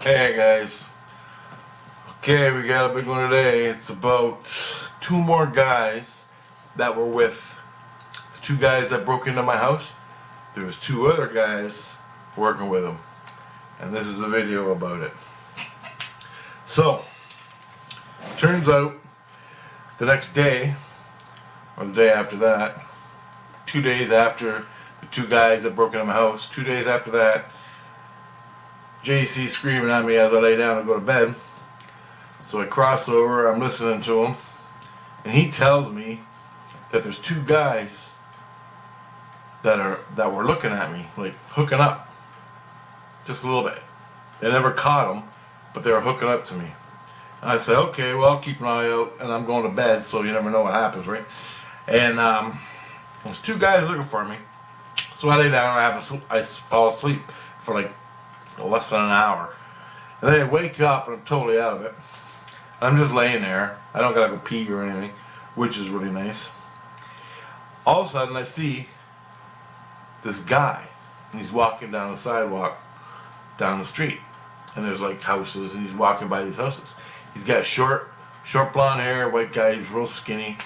Hey guys. Okay, we got a big one today. It's about two more guys that were with the two guys that broke into my house. There was two other guys working with them. And this is a video about it. So, turns out the next day, or the day after that, 2 days after the two guys that broke into my house, 2 days after that, JC screaming at me as I lay down to go to bed. So I cross over, I'm listening to him, and he tells me that there's two guys that were looking at me, like hooking up, just a little bit. They never caught him, but they were hooking up to me. And I said, okay, well, I'll keep an eye out, and I'm going to bed, so you never know what happens, right? And there's two guys looking for me. So I lay down, I fall asleep for like less than an hour. And then I wake up and I'm totally out of it. I'm just laying there. I don't gotta go pee or anything, which is really nice. All of a sudden I see this guy, and he's walking down the sidewalk down the street. And there's like houses, and he's walking by these houses. He's got short blonde hair, white guy, he's real skinny.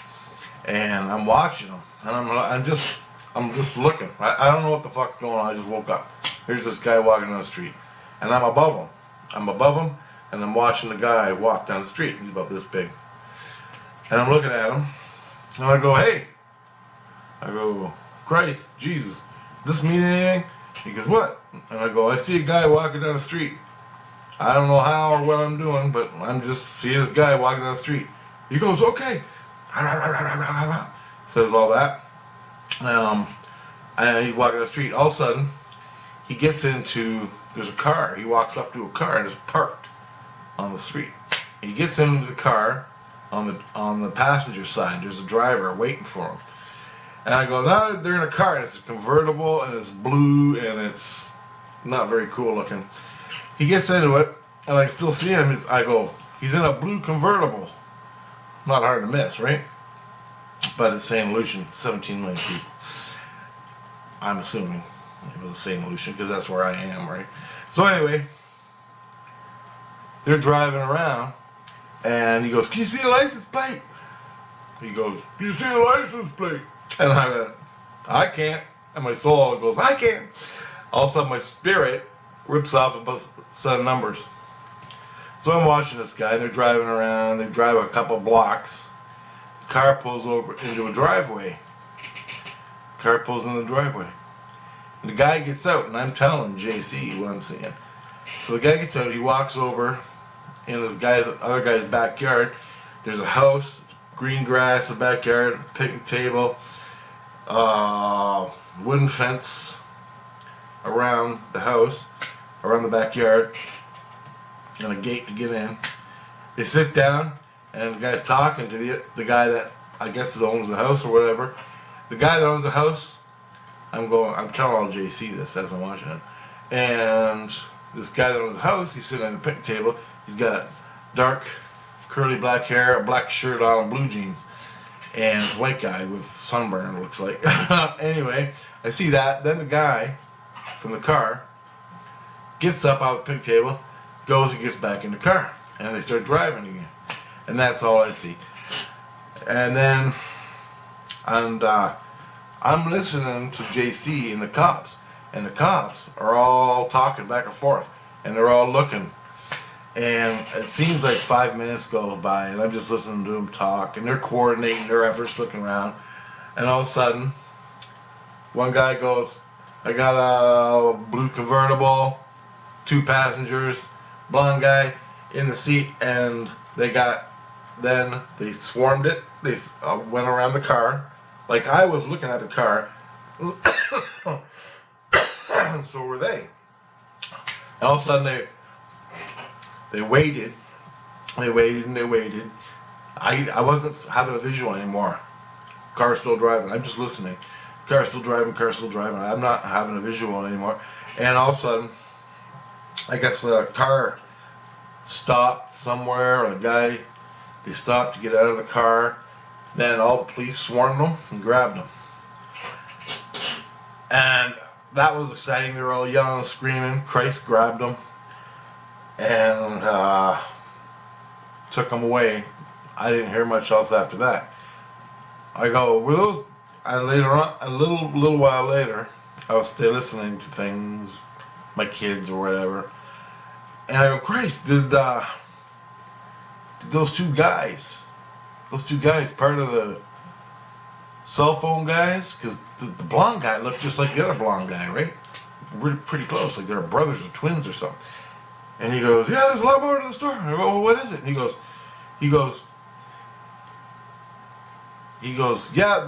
And I'm watching him, and I'm just looking. I don't know what the fuck's going on. I just woke up. Here's this guy walking down the street, and I'm above him. And I'm watching the guy walk down the street. He's about this big. And I'm looking at him, and I go, hey. I go, Christ, Jesus, does this mean anything? He goes, what? And I go, I see a guy walking down the street. I don't know how or what I'm doing, but I'm just see this guy walking down the street. He goes, okay. Says all that. And he's walking down the street. All of a sudden, he gets into, there's a car. He walks up to a car and it's parked on the street. He gets into the car on the passenger side. There's a driver waiting for him. And I go, no, they're in a car. And it's a convertible and it's blue and it's not very cool looking. He gets into it and I still see him. I go, he's in a blue convertible. Not hard to miss, right? But it's St Lucian, 17 million people. I'm assuming it was St Lucian because that's where I am, right? So anyway, they're driving around and he goes, can you see the license plate? He goes, can you see the license plate? And I went, I can't. And my soul goes, I can't. All of a sudden my spirit rips off a set of numbers. So I'm watching this guy, they're driving around, they drive a couple blocks. The car pulls over into a driveway. The car pulls in the driveway. And the guy gets out, and I'm telling JC what I'm seeing. So the guy gets out, he walks over in this other guy's backyard. There's a house, green grass in the backyard, picnic table, wooden fence around the house, around the backyard, and a gate to get in. They sit down, and the guy's talking to the guy that I guess owns the house or whatever. The guy that owns the house, I'm telling all JC this as I'm watching it. And this guy that owns the house, he's sitting at the picnic table. He's got dark, curly black hair, a black shirt on, and blue jeans. And it's a white guy with sunburn, it looks like. Anyway, I see that. Then the guy from the car gets up out of the picnic table, goes and gets back in the car. And they start driving again. And that's all I see. And then, I'm listening to JC and the cops. And the cops are all talking back and forth. And they're all looking. And it seems like 5 minutes go by. And I'm just listening to them talk. And they're coordinating their efforts, looking around. And all of a sudden, one guy goes, I got a blue convertible, 2 passengers, blonde guy in the seat. And they swarmed it. They went around the car. Like I was looking at the car, and so were they. And all of a sudden they waited. They waited and they waited. I wasn't having a visual anymore. Car's still driving. I'm just listening. Car's still driving. I'm not having a visual anymore. And all of a sudden, I guess the car stopped somewhere, or they stopped to get out of the car. Then all the police swarmed them and grabbed them. And that was exciting. They were all yelling and screaming. Christ grabbed them. and took them away. I didn't hear much else after that. I go, were those? And later on, a little while later, I was still listening to things, my kids or whatever, and I go, Christ, did those two guys part of the cell phone guys? Because the blonde guy looked just like the other blonde guy, right? We're pretty close, like they're brothers or twins or something. And he goes, yeah, there's a lot more to the story. I go, well, what is it? And he goes, yeah,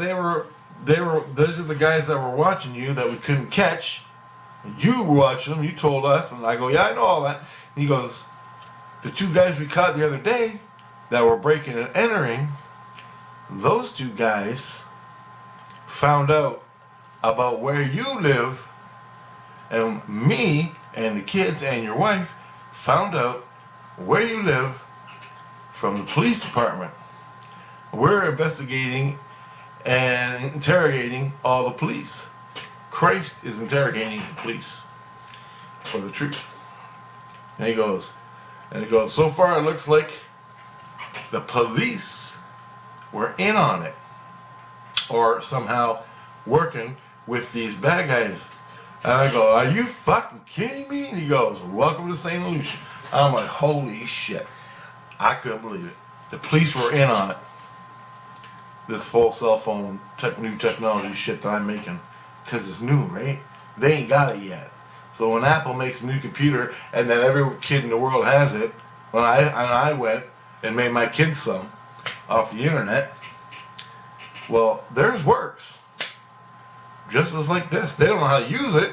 those are the guys that were watching you that we couldn't catch. You were watching them, you told us. And I go, yeah, I know all that. And he goes, the two guys we caught the other day that were breaking and entering, those two guys found out about where you live, and me and the kids and your wife found out where you live from the police department. We're investigating and interrogating all the police. Christ is interrogating the police for the truth. And he goes, so far it looks like the police were in on it, or somehow working with these bad guys. And I go, are you fucking kidding me? And he goes, welcome to St Lucian. I'm like, holy shit. I couldn't believe it. The police were in on it. This whole cell phone new technology shit that I'm making, because it's new, right? They ain't got it yet. So when Apple makes a new computer and then every kid in the world has it, when I went and made my kids some off the internet, well, theirs works. Just as like this. They don't know how to use it.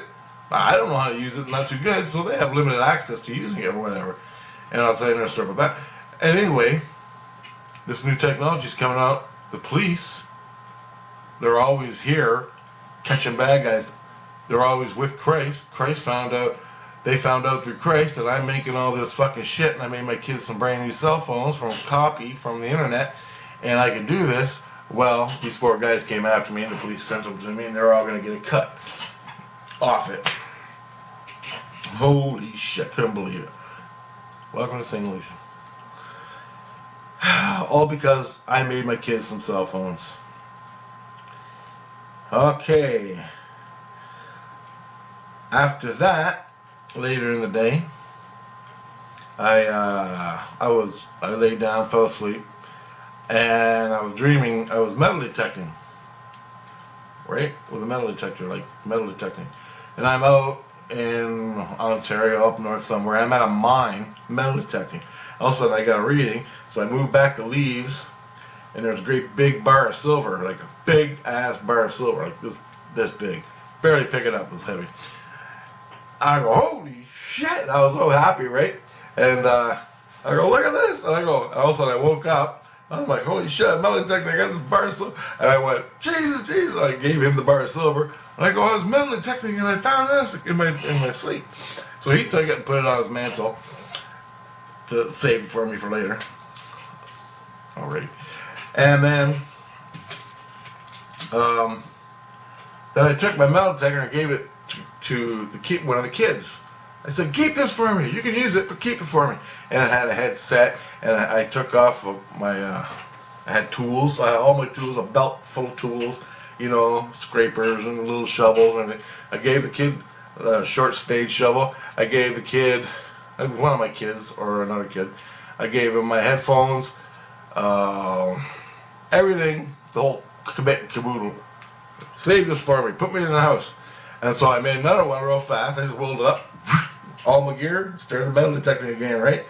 I don't know how to use it, not too good, so they have limited access to using it or whatever. And I'll tell you another story about that. And anyway, this new technology is coming out. The police, they're always here catching bad guys. They're always with Christ. They found out through Christ that I'm making all this fucking shit, and I made my kids some brand new cell phones from the internet, and I can do this. Well, these 4 guys came after me, and the police sent them to me, and they're all going to get a cut off it. Holy shit, couldn't believe it. Welcome to St. Lucian. All because I made my kids some cell phones. Okay. After that, later in the day, I laid down, fell asleep, and I was dreaming. I was metal detecting, right, with a metal detector, like metal detecting, and I'm out in Ontario, up north somewhere. I'm at a mine, metal detecting. All of a sudden I got a reading, so I moved back to leaves, and there's a great big bar of silver, like a big ass bar of silver, like this big. Barely pick it up, it was heavy. I go, holy shit! I was so happy, right? And I go, look at this! And I go, and all of a sudden I woke up. I'm like, holy shit, metal detector, I got this bar of silver. And I went, Jesus, Jesus! I gave him the bar of silver. And I go, I was metal detecting, and I found this in my sleep. So he took it and put it on his mantle to save it for me for later. Alright. And then I took my metal detector and gave it to one of the kids. I said, keep this for me. You can use it, but keep it for me. And it had a headset, and I took off my, I had tools. I had all my tools, a belt full of tools, you know, scrapers and little shovels. And I gave the kid a short spade shovel. I gave the kid, one of my kids or another kid, I gave him my headphones, everything, the whole kit and caboodle. Save this for me, put me in the house. And so I made another one real fast. I just rolled it up, all my gear, started the metal detecting again, right?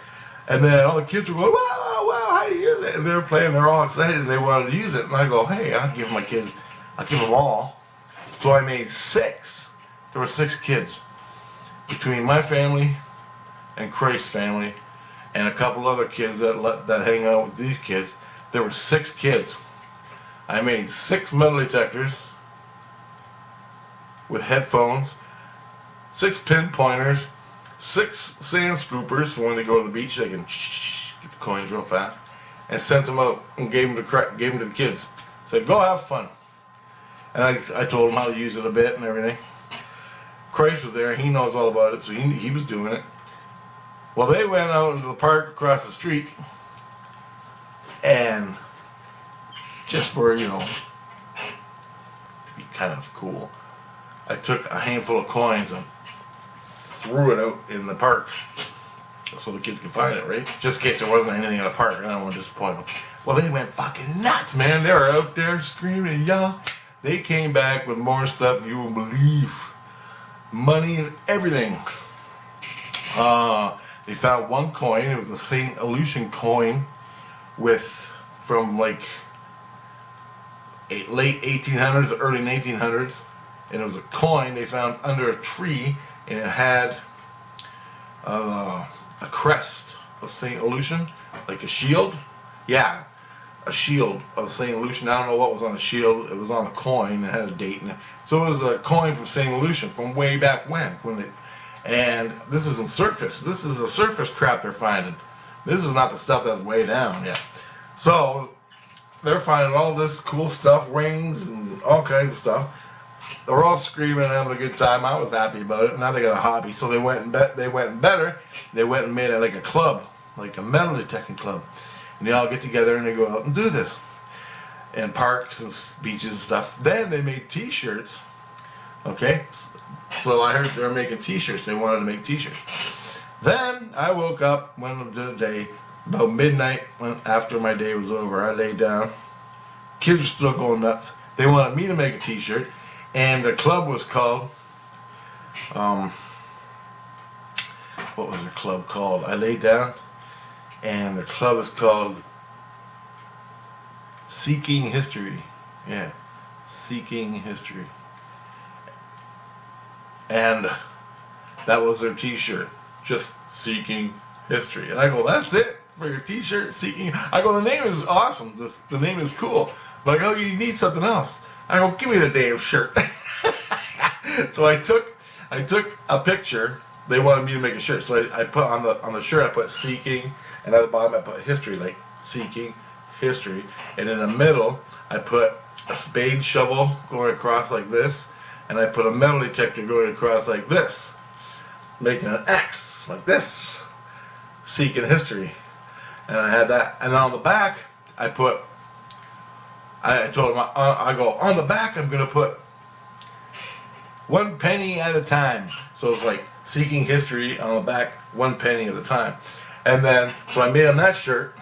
And then all the kids were going, wow, wow, how do you use it? And they were playing, they're all excited, and they wanted to use it. And I go, hey, I'll give them all. So I made 6. There were 6 kids. Between my family and Christ's family, and a couple other kids that hang out with these kids, there were 6 kids. I made 6 metal detectors with headphones, 6 pinpointers, 6 sand scoopers for when they go to the beach. They can get the coins real fast, and sent them out and gave them to the kids. Said, go have fun. And I told them how to use it a bit and everything. Christ was there. He knows all about it, so he was doing it. Well, they went out into the park across the street, and just for, you know, to be kind of cool, I took a handful of coins and threw it out in the park so the kids could find it, right? Just in case there wasn't anything in the park. I don't want to disappoint them. Well, they went fucking nuts, man. They were out there screaming and yelling. They came back with more stuff than you won't believe. Money and everything. They found one coin. It was a St Lucian coin from like late 1800s, early 1900s. And it was a coin they found under a tree, and it had a crest of St Lucian, like a shield. Yeah, a shield of St Lucian. I don't know what was on the shield. It was on the coin. It had a date in it. So it was a coin from St Lucian from way back when they. And this isn't surface. This is the surface crap they're finding. This is not the stuff that's way down yet. So they're finding all this cool stuff, rings and all kinds of stuff. They're all screaming and having a good time. I was happy about it. Now they got a hobby. So they went and better. They went and made it like a club, like a metal detecting club. And they all get together and they go out and do this. And parks and beaches and stuff. Then they made t-shirts. Okay? So I heard they were making t-shirts. They wanted to make t-shirts. Then I woke up one day, about midnight, after my day was over. I laid down. Kids were still going nuts. They wanted me to make a t-shirt. And the club was called, what was their club called? I laid down, and the club is called Seeking History. Yeah, Seeking History. And that was their t-shirt, just Seeking History. And I go, that's it for your t-shirt, Seeking. I go, the name is awesome. The name is cool. But I go, you need something else. I go, give me the damn shirt. So I took a picture. They wanted me to make a shirt, so I put on the shirt. I put Seeking, and at the bottom I put History, like Seeking History. And in the middle I put a spade shovel going across like this, and I put a metal detector going across like this, making an X like this. Seeking History. And I had that. And on the back I told him, I go, on the back I'm going to put 1 penny at a time. So it's like Seeking History on the back, 1 penny at a time. And then, so I made them that shirt,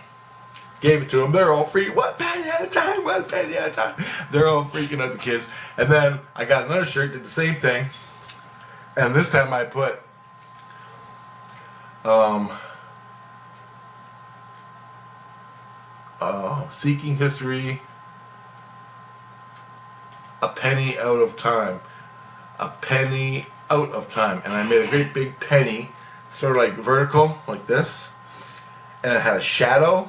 gave it to them. They're all free, 1 penny at a time, 1 penny at a time. They're all freaking out, the kids. And then I got another shirt, did the same thing. And this time I put, Seeking History, a penny out of time. A penny out of time. And I made a great big penny, sort of like vertical, like this. And it had a shadow.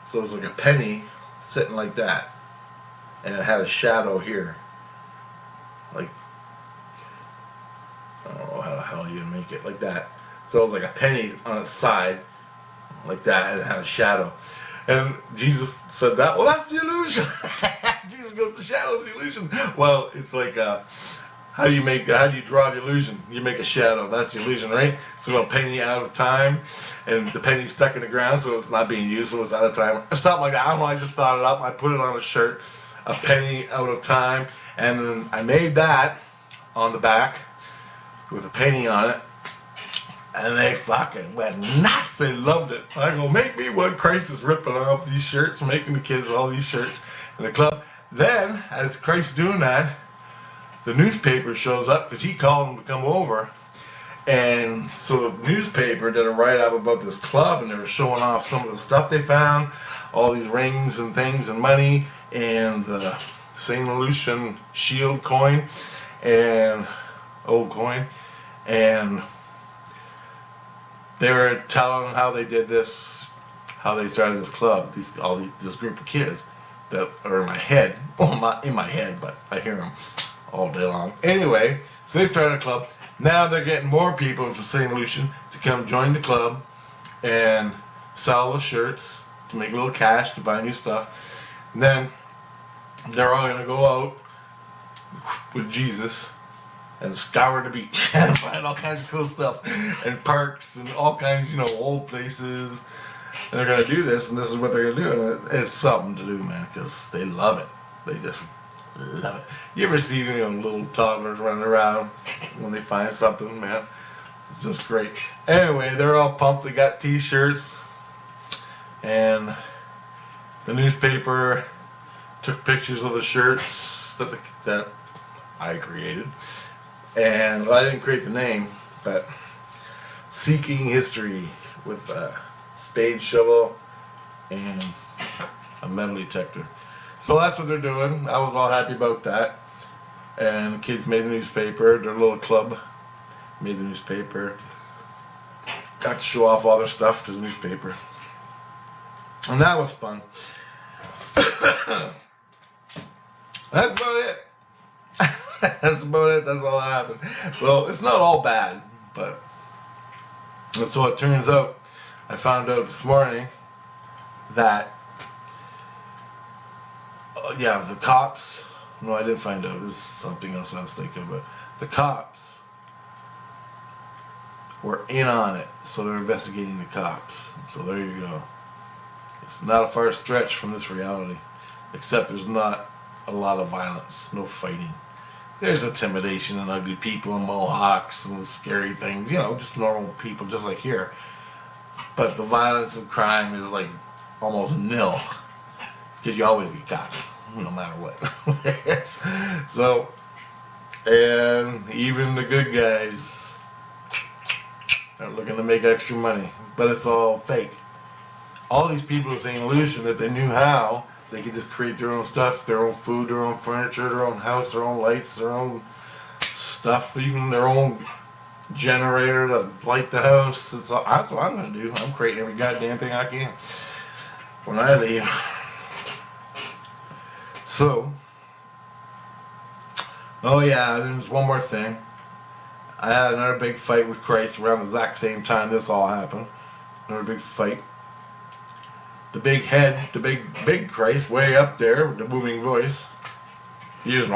So it was like a penny sitting like that. And it had a shadow here. Like, I don't know how the hell you make it like that. So it was like a penny on its side, like that, and it had a shadow. And Jesus said that, well, that's the illusion. Jesus goes, the shadow's the illusion. Well, it's like, how do you draw the illusion? You make a shadow, that's the illusion, right? So a penny out of time, and the penny's stuck in the ground, so it's not being used, so it's out of time. Or something like that. I don't know, I just thought it up. I put it on a shirt, a penny out of time, and then I made that on the back with a penny on it. And they fucking went nuts. They loved it. I go, make me one. Christ is ripping off these shirts, making the kids all these shirts in the club. Then, as Christ's doing that, the newspaper shows up because he called them to come over. And so the newspaper did a write-up about this club, and they were showing off some of the stuff they found, all these rings and things and money, and the St Lucian shield coin, and old coin, and they were telling how they did this, how they started this club. This group of kids that are in my head. Well, not in my head, but I hear them all day long. Anyway, so they started a club. Now they're getting more people from St. Lucian to come join the club and sell the shirts to make a little cash to buy new stuff. And then they're all going to go out with Jesus and scour the beach and find all kinds of cool stuff and parks and all kinds, you know, old places. And they're gonna do this, and this is what they're gonna do. And it's something to do, man, because they love it. They just love it. You ever see, you know, little toddlers running around when they find something, man? It's just great. Anyway, they're all pumped. They got T-shirts, and the newspaper took pictures of the shirts that I created. And well, I didn't create the name, but Seeking History with a spade, shovel, and a metal detector. So that's what they're doing. I was all happy about that. And the kids made the newspaper. Their little club made the newspaper. Got to show off all their stuff to the newspaper. And that was fun. That's about it. That's about it. That's all that happened. So it's not all bad, but and so it turns out, I found out this morning that yeah, the cops. No, I didn't find out. This is something else I was thinking about. The cops were in on it, so they're investigating the cops. So there you go. It's not a far stretch from this reality, except there's not a lot of violence, no fighting. There's intimidation and ugly people and mohawks and scary things, you know, just normal people, just like here. But the violence and crime is like almost nil, because you always get caught, no matter what. So, and even the good guys are looking to make extra money, but it's all fake. All these people in St. Lucian, if they knew how, they could just create their own stuff, their own food, their own furniture, their own house, their own lights, their own stuff, even their own generator to light the house. That's what I'm going to do. I'm creating every goddamn thing I can when I leave. So, oh yeah, there's one more thing. I had another big fight with Christ around the exact same time this all happened. Another big fight. The big head, the big Christ way up there with the booming voice. He was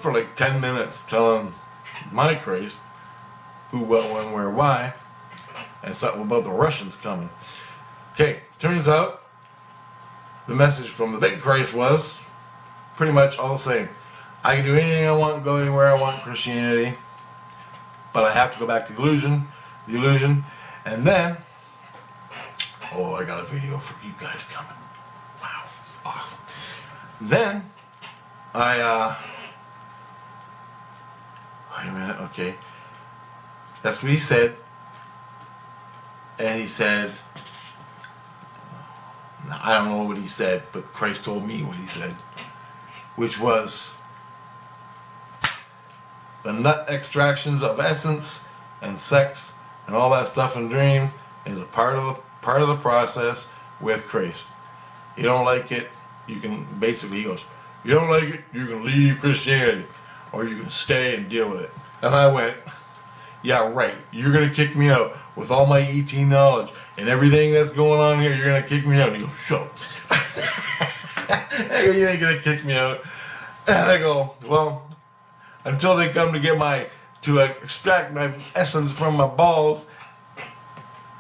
for like 10 minutes telling my Christ who, what, when, where, why, and something about the Russians coming. Okay, turns out the message from the big Christ was pretty much all the same. I can do anything I want, go anywhere I want in Christianity, but I have to go back to the illusion, and then, oh, I got a video for you guys coming. Wow, it's awesome. Then, wait a minute, okay. That's what he said. And he said, I don't know what he said, but Christ told me what he said, which was, the nut extractions of essence and sex and all that stuff in dreams is a part of the process with Christ. You don't like it, you can basically, he goes, you don't like it, you can leave Christianity, or you can stay and deal with it. And I went, yeah, right, you're gonna kick me out with all my ET knowledge and everything that's going on here, you're gonna kick me out. And he goes, shut up. I go, you ain't gonna kick me out. And I go, well, until they come to extract my essence from my balls,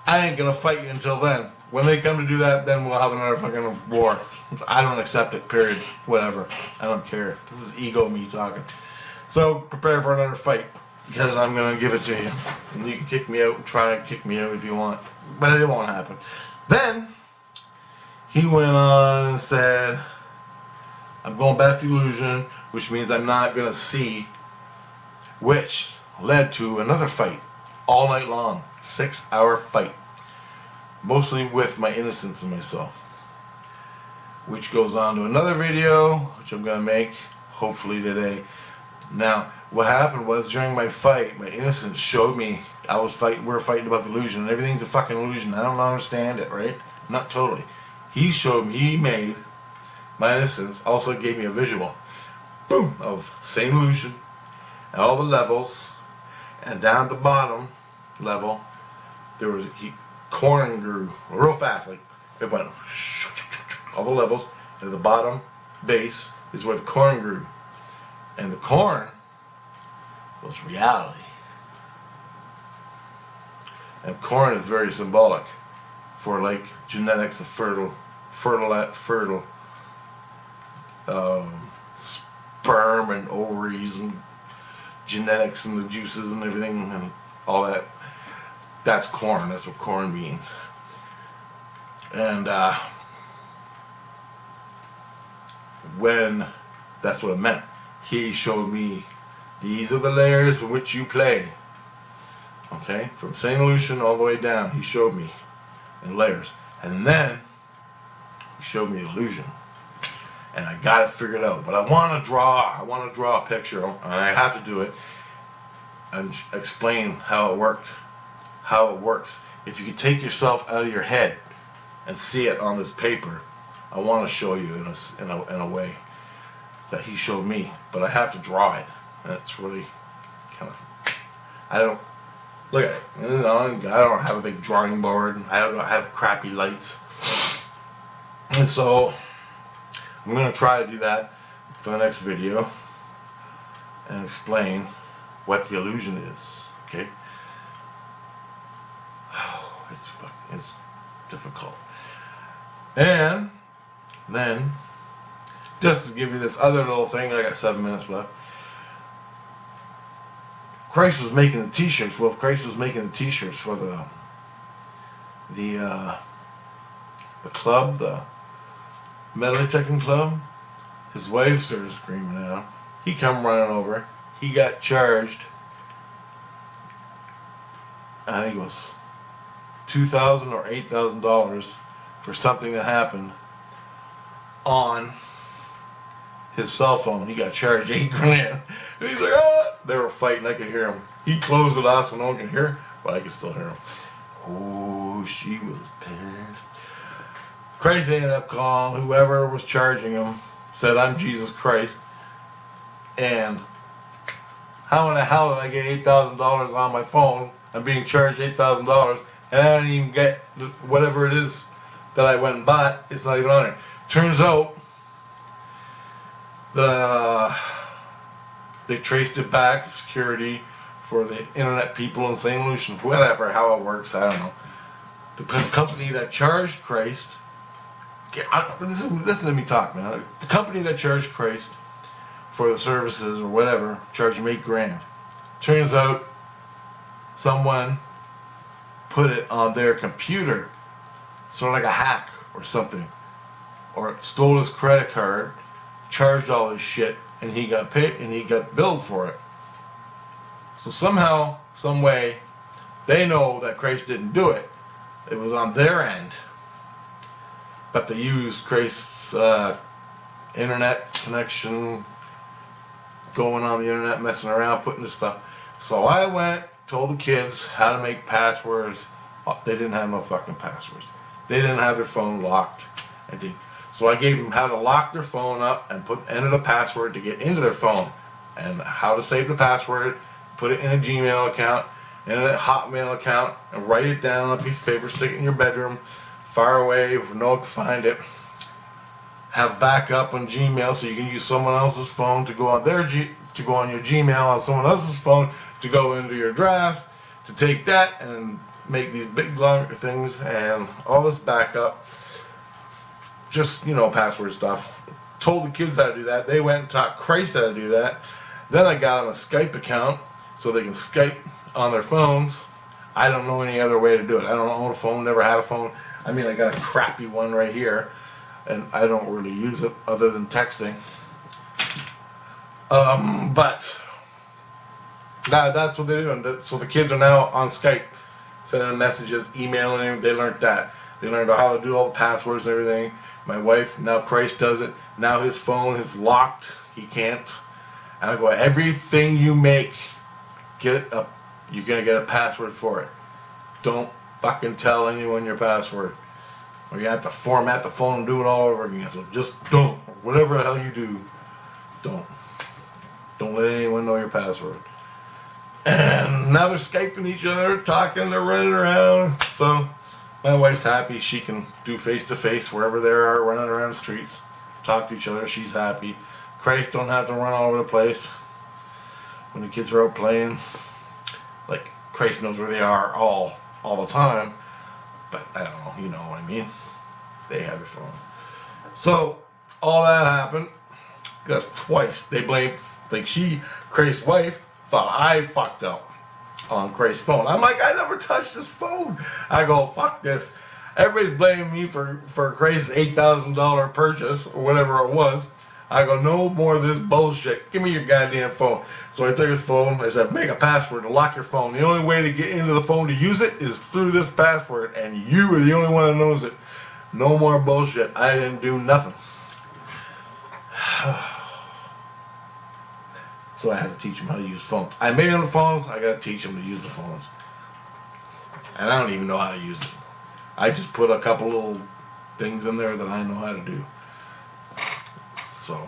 I ain't gonna fight you until then. When they come to do that, then we'll have another fucking war. I don't accept it, period. Whatever. I don't care. This is ego me talking. So prepare for another fight, because I'm gonna give it to you. And you can kick me out and try and kick me out if you want, but it won't happen. Then he went on and said, I'm going back to illusion, which means I'm not gonna see, which led to another fight all night long, 6-hour fight, mostly with my innocence in myself, which goes on to another video which I'm gonna make hopefully today. Now what happened was, during my fight, my innocence showed me we were fighting about the illusion, and everything's a fucking illusion. I don't understand it, right? Not totally. He showed me, he made my innocence, also gave me a visual, boom, of St. Lucian and all the levels, and down at the bottom level there was corn grew real fast, like it went all the levels, and the bottom base is where the corn grew, and the corn was reality. And corn is very symbolic for like genetics of fertile sperm and ovaries and genetics and the juices and everything and all that. That's corn. That's what corn means. And when that's what it meant, he showed me these are the layers in which you play. Okay, from St Lucian all the way down, he showed me in layers, and then he showed me illusion, and I got it figured out. But I want to draw a picture, and I have to do it and explain how it works. If you can take yourself out of your head and see it on this paper, I want to show you in a way that he showed me, but I have to draw it. That's really kind of, I don't look at it. You know, I don't have a big drawing board. I have crappy lights, and so I'm gonna try to do that for the next video and explain what the illusion is. Okay. It's difficult. And then, just to give you this other little thing, I got 7 minutes left. Christ was making the t-shirts. Well, Christ was making the t-shirts for the club, the metal detecting club. His wife started screaming out. He come running over. He got charged, I think it was $2,000 or $8,000 for something that happened on his cell phone. He got charged $8,000. And he's like, ah! They were fighting. I could hear him. He closed it off so no one can hear, but I could still hear him. Oh, she was pissed. Christ ended up calling whoever was charging him, said, I'm Jesus Christ. And how in the hell did I get $8,000 on my phone? I'm being charged $8,000 and I didn't even get whatever it is that I went and bought. It's not even on there. Turns out they traced it back to security for the internet people in St Lucian. Whatever, how it works, I don't know. The company that charged Christ, listen to me talk, man. The company that charged Christ for the services or whatever charged him $8,000. Turns out someone put it on their computer, sort of like a hack or something, or stole his credit card, charged all his shit, and he got paid and he got billed for it. So somehow, some way, they know that Christ didn't do it. It was on their end, but they used Christ's internet connection, going on the internet, messing around, putting this stuff. So I went, told the kids how to make passwords. They didn't have no fucking passwords. They didn't have their phone locked. So I gave them how to lock their phone up and enter the password to get into their phone, and how to save the password, put it in a Gmail account, in a Hotmail account, and write it down on a piece of paper, stick it in your bedroom, far away where no one can find it. Have backup on Gmail so you can use someone else's phone to go on your Gmail on someone else's phone to go into your drafts, to take that and make these big long things and all this backup. Just, you know, password stuff. Told the kids how to do that. They went and taught Christ how to do that. Then I got them a Skype account so they can Skype on their phones. I don't know any other way to do it. I don't own a phone, never had a phone. I mean, I got a crappy one right here, and I don't really use it other than texting. But that's what they're doing. So the kids are now on Skype, sending messages, emailing. They learned that. They learned how to do all the passwords and everything. My wife, now Christ does it. Now his phone is locked. He can't. And I go, everything you make, get it up. You're going to get a password for it. Don't fucking tell anyone your password, or you have to format the phone and do it all over again. So just don't. Whatever the hell you do, don't let anyone know your password. And now they're Skyping each other, talking, they're running around. So my wife's happy. She can do face-to-face wherever they are, running around the streets, talk to each other. She's happy. Christ don't have to run all over the place. when the kids are out playing. Like, Christ knows where they are all the time. But I don't know, you know what I mean. They have your phone. So, all that happened. That's twice. They blamed, like Christ's wife thought I fucked up on Christ's phone. I'm like, I never touched this phone. I go, fuck this. Everybody's blaming me for Christ's $8,000 purchase or whatever it was. I go, no more of this bullshit. Give me your goddamn phone. So I took his phone. I said, make a password to lock your phone. The only way to get into the phone to use it is through this password, and you are the only one that knows it. No more bullshit. I didn't do nothing. So I had to teach him how to use phones. I made him the phones. I got to teach him to use the phones. And I don't even know how to use it. I just put a couple little things in there that I know how to do. So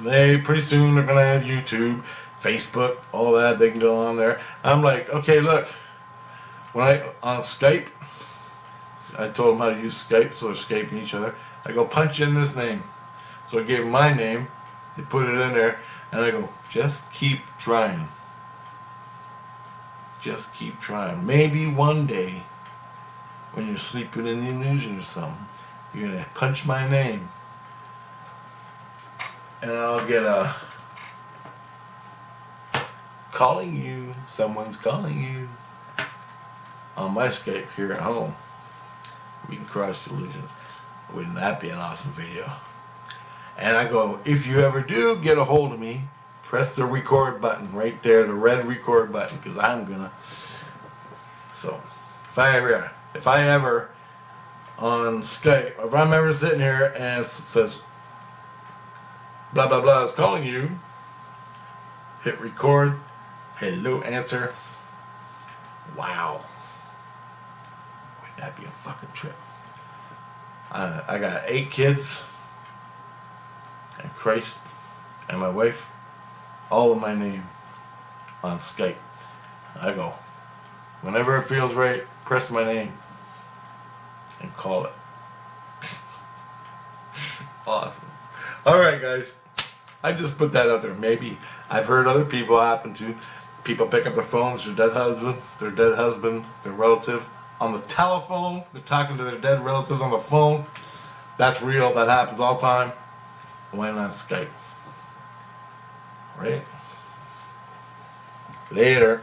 they pretty soon they're gonna have YouTube, Facebook, all that. They can go on there. I'm like, okay, look. When I on Skype, I told them how to use Skype, so they're Skyping each other. I go, punch in this name. So I gave them my name. They put it in there, and I go, just keep trying. Just keep trying. Maybe one day, when you're sleeping in the illusion or something, you're gonna punch my name, and I'll get a calling you. Someone's calling you on my Skype here at home. We can cross the illusion. Wouldn't that be an awesome video? And I go, if you ever do get a hold of me, press the record button right there, the red record button, because I'm gonna. So, if I ever on Skype, if I'm ever sitting here and it says, blah blah blah is calling you, hit record, hello, answer. Wow. Wouldn't that be a fucking trip? I got 8 kids, and Christ, and my wife, all in my name on Skype. I go, whenever it feels right, press my name and call it. Awesome. Alright guys, I just put that out there. Maybe I've heard other people happen to. People pick up their phones, their dead husband, their relative on the telephone. They're talking to their dead relatives on the phone. That's real. That happens all the time. Why not Skype? Right? Later.